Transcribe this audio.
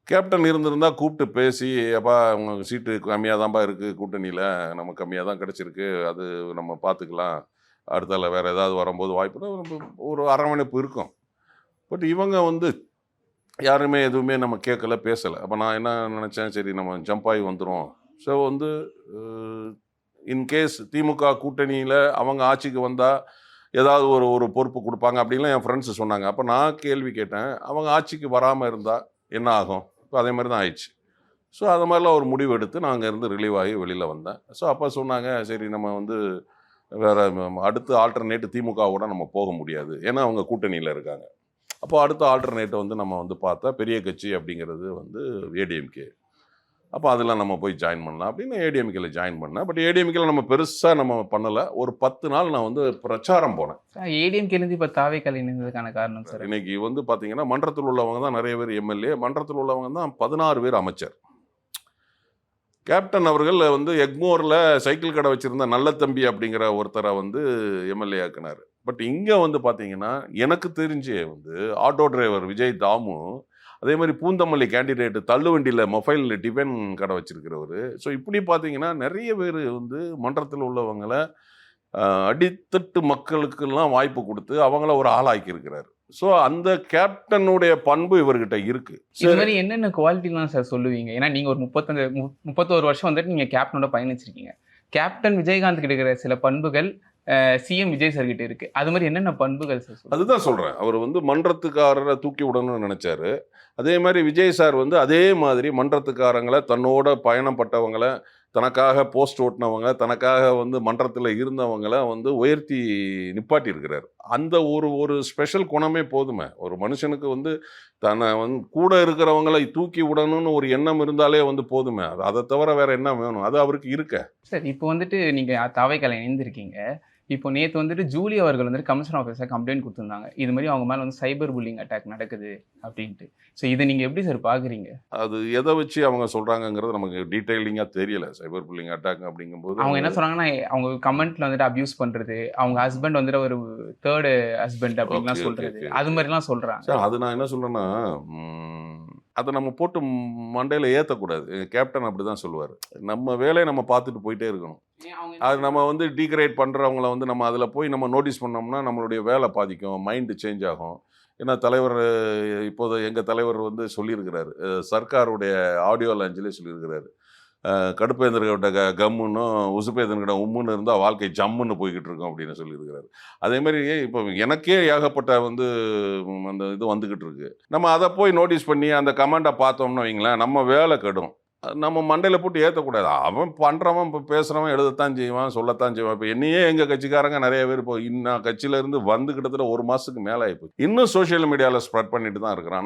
Captain இருந்திருந்தா கூப்பிட்டு பேசி, "அப்பா உங்க சீட்டு கம்மியா தான்பா இருக்கு கூட்டணியில. நமக்கு கம்மியா தான் கிடைச்சிருக்கு. அது நம்ம பார்த்துக்கலாம். அடுத்தால வேற ஏதாவது வரும்போது வாய்ப்புனா ஒரு அரவணைப்பு இருக்கும்." பட் இவங்க வந்து யாருமே எதுவுமே நம்ம கேட்கல, பேசல. அப்ப நான் என்ன நினைச்சேன், சரி நம்ம ஜம்ப் ஆகி வந்துருவோம். ஸோ வந்து அ இன்கேஸ் திமுக கூட்டணியில அவங்க ஆட்சிக்கு வந்தா, ஏதாவது ஒரு ஒரு பொறுப்பு குடுப்பாங்க அப்படின்லாம் என் ஃப்ரெண்ட்ஸ் சொன்னாங்க. அப்ப நான் கேள்வி கேட்டேன். அவங்க ஆட்சிக்கு வராம இருந்தா என்ன ஆகும்? இப்ப அதே மாரி தான் ஆயிடுச்சு. ஸோ அது மாரிலாம் ஒரு முடிவு எடுத்து நான் அங்கேருந்து ரிலீவ் ஆகி வெளில வந்தேன். ஸோ அப்ப சொன்னாங்க, சரி நம்ம வந்து வேற அடுத்து ஆல்டர்னேட் திமுகவோட நம்ம போக முடியாது. ஏன்னா அவங்க கூட்டணியில இருக்காங்க. அப்போ அடுத்த ஆல்டர்னேட் வந்து நம்ம வந்து பார்த்தா பெரிய கட்சி அப்படிங்கிறது வந்து ஏடிஎம்கே. அப்போ அதில் நம்ம போய் ஜாயின் பண்ணலாம் அப்படின்னு ஏடிஎம்கேல ஜாயின் பண்ணேன். பட் ஏடிஎம்கேல நம்ம பெருசா நம்ம பண்ணல. ஒரு 10 நாள் நான் வந்து பிரச்சாரம் போனேன். ஏடிஎம்கேலேருந்து இப்ப தாவேக்கால இணைந்ததுக்கான காரணம் சார்? இன்னைக்கு வந்து பார்த்தீங்கன்னா, மன்றத்தில் உள்ளவங்க தான் நெறைய பேர் எம்எல்ஏ. மன்றத்தில் உள்ளவங்க தான் 16 பேர் அமைச்சர். கேப்டன் அவர்கள் வந்து எக்மோர்ல சைக்கிள் கடை வச்சிருந்த நல்லதம்பி அப்படிங்கிற ஒருத்தரை வந்து எம்எல்ஏ ஆக்குனாரு. பட் இங்க வந்து பார்த்தீங்கன்னா, எனக்கு தெரிஞ்சே வந்து ஆட்டோ டிரைவர் விஜய் தாமு, அதே மாரி பூந்தமல்லி கேண்டிடேட் தள்ளுவண்டியில மொபைல் டிஃபன் கடை வச்சிருக்கிறவரு. ஸோ இப்படி பார்த்தீங்கன்னா, நெறைய பேரு வந்து மன்றத்தில உள்ளவங்கள அடித்தட்டு மக்களுக்கெல்லாம் வாய்ப்பு குடுத்து, அவங்கள ஒரு ஆளாக்கி இருக்கிறாரு. ஸோ அந்த கேப்டனுடைய பண்பு இவர்கிட்ட இருக்கு. இது மாரி என்னென்ன குவாலிட்டிலாம் சார் சொல்லுவீங்க? ஏன்னா நீங்க ஒரு 31 வருஷம் வந்துட்டு நீங்க கேப்டனோட பயணிச்சிருக்கீங்க. கேப்டன் விஜயகாந்த் கிட்ட இருக்கிற சில பண்புகள் சிஎம் விஜய் சார் கிட்ட இருக்கு. அது மாரி என்னென்ன பண்புகள் சார் சொல்லுவீங்க? அதுதான் சொல்றேன். அவரு வந்து மன்றத்துக்காரர தூக்கி விடணும்னு நெனச்சாரு. அதே மாரி விஜய் சார் வந்து அதே மாதிரி மன்றத்துக்காரங்கள, தன்னோட பயணம் பட்டவங்கள, தனக்காக போஸ்ட் ஓட்டுனவங்க, தனக்காக வந்து மன்றத்தில இருந்தவங்கள வந்து உயர்த்தி நிப்பாட்டியிருக்கிறாரு. அந்த ஒரு ஒரு ஸ்பெஷல் குணமே போதுமே. ஒரு மனுஷனுக்கு வந்து தன்னை வந்து கூட இருக்கிறவங்கள தூக்கி விடணும்னு ஒரு எண்ணம் இருந்தாலே வந்து போதுமே. அத தவிர வேற என்ன வேணும்? அது அவருக்கு இருக்கே. சார் இப்போ வந்துட்டு நீங்க தாவேக்கால இணைந்திருக்கீங்க. இப்போ நேத்து வந்துட்டு ஜூலி அவர்கள் வந்துட்டு கமிஷனர் ஆஃபீஸ்ல கம்ப்ளைண்ட் குடுத்திருந்தாங்க. இது மாரி அவங்க மேல வந்து சைபர் புல்லிங் அட்டாக் நடக்குது அப்டின்ட்டு. ஸோ இத நீங்க எப்படி சார் பார்க்குறீங்க? அது எத வச்சு அவங்க சொல்றாங்கங்கிறது நமக்கு டீட்டெயிலிங்கா தெரியல. சைபர் புல்லிங் அட்டாக் அப்படிங்கும்போது அவங்க என்ன சொன்னாங்கன்னா, அவங்க கமெண்ட்ல வந்துட்டு அப்யூஸ் பண்றது, அவங்க ஹஸ்பண்ட் வந்துட்டு ஒரு 3 ஹஸ்பண்ட் ஓகே, அப்டின்லாம் ஓகே, சொல்றது. ஓகே, அது ஓகே. மாரிலாம் சொல்றாங்க. சார் அது நான் என்ன சொல்றேன்னா, அத நம்ம போட்டு மண்டையில ஏத்தக்கூடாது. கேப்டன் அப்படிதான் சொல்லுவாரு. நம்ம வேலைய நம்ம பார்த்துட்டு போயிட்டே இருக்கணும். அது நம்ம வந்து டீக்ரேட் பண்றவங்கள வந்து நம்ம அதில போய் நம்ம நோட்டீஸ் பண்ணோம்னா, நம்மளுடைய வேலை பாதிக்கும். மைண்ட் சேஞ்ச் ஆகும். ஏன்னா தலைவர் இப்போது எங்க தலைவர் வந்து சொல்லியிருக்கிறாரு. சர்க்காருடைய ஆடியோ லாஞ்சிலே சொல்லியிருக்கிறாரு. கடுப்பேந்திரகிட்ட கம்முன்னும், உசுப்பேந்திரகிட்ட உம்முன்னு இருந்தா வாழ்க்கை ஜம்முன்னு போய்க்கிட்டு இருக்கும் அப்படின்னு சொல்லியிருக்கிறாரு. அதேமாரி இப்போ எனக்கே ஏகப்பட்ட வந்து அந்த இது வந்துகிட்டு இருக்கு. நம்ம அத போய் நோட்டீஸ் பண்ணி அந்த கமெண்ட்ட பார்த்தோம்னு வைங்களேன், நம்ம வேலை கெடும். நம்ம மண்டையில போட்டு ஏத்தக்கூடாது. அவன் பண்றவன், இப்ப பேசுறவன் எழுதத்தான் செய்வான், சொல்லத்தான் செய்வான். இப்ப என்னையே எங்க கட்சிக்காரங்க நெறைய பேர் இப்போ நான் கட்சியில இருந்து வந்து கிட்டத்தட்ட 1 மாசத்துக்கு மேல ஆயிப்போச்சு. இன்னும் சோசியல் மீடியால ஸ்ப்ரெட் பண்ணிட்டு தான் இருக்கிறான்.